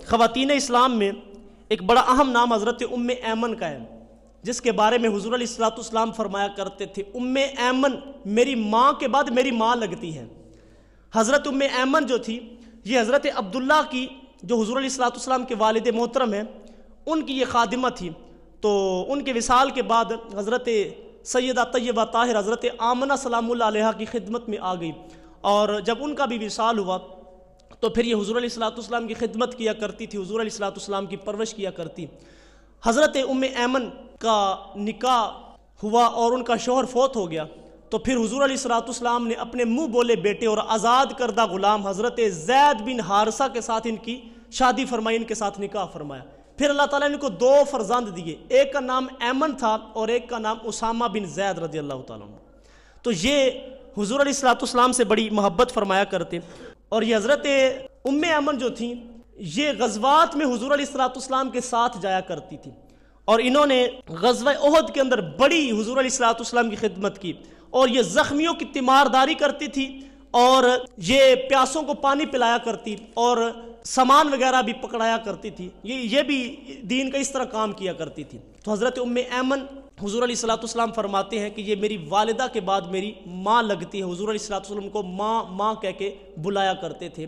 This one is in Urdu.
خواتین اسلام میں ایک بڑا اہم نام حضرت ام ایمن کا ہے، جس کے بارے میں حضور علیہ الصلوۃ والسلام فرمایا کرتے تھے، ام ایمن میری ماں کے بعد میری ماں لگتی ہے۔ حضرت ام ایمن جو تھی یہ حضرت عبداللہ کی، جو حضور علیہ الصلوۃ والسلام کے والد محترم ہیں، ان کی یہ خادمہ تھی۔ تو ان کے وصال کے بعد حضرت سیدہ طیبہ طاہر حضرت آمنہ سلام اللہ علیہا کی خدمت میں آ گئی، اور جب ان کا بھی وصال ہوا تو پھر یہ حضور علیہ الصلوۃ والسلام کی خدمت کیا کرتی تھی، حضور علیہ الصلوۃ والسلام کی پرورش کیا کرتی۔ حضرت ام ایمن کا نکاح ہوا اور ان کا شوہر فوت ہو گیا، تو پھر حضور علیہ الصلوۃ والسلام نے اپنے منہ بولے بیٹے اور آزاد کردہ غلام حضرت زید بن حارثہ کے ساتھ ان کی شادی فرمائی، ان کے ساتھ نکاح فرمایا۔ پھر اللہ تعالیٰ نے ان کو 2 فرزند دیے، ایک کا نام ایمن تھا اور ایک کا نام اسامہ بن زید رضی اللہ تعالیٰ عنہ۔ تو یہ حضور علیہ الصلوۃ والسلام سے بڑی محبت فرمایا کرتے، اور یہ حضرت ام ایمن جو تھیں یہ غزوات میں حضور علیہ الصلوۃ والسلام کے ساتھ جایا کرتی تھی، اور انہوں نے غزوہ احد کے اندر بڑی حضور علیہ الصلوۃ والسلام کی خدمت کی، اور یہ زخمیوں کی تیمارداری کرتی تھی، اور یہ پیاسوں کو پانی پلایا کرتی، اور سامان وغیرہ بھی پکڑایا کرتی تھی، یہ بھی دین کا اس طرح کام کیا کرتی تھی۔ تو حضرت ام ایمن حضور علیہ الصلوۃ والسلام فرماتے ہیں کہ یہ میری والدہ کے بعد میری ماں لگتی ہے، حضور علیہ الصلوۃ والسلام کو ماں ماں کہہ کے بلایا کرتے تھے۔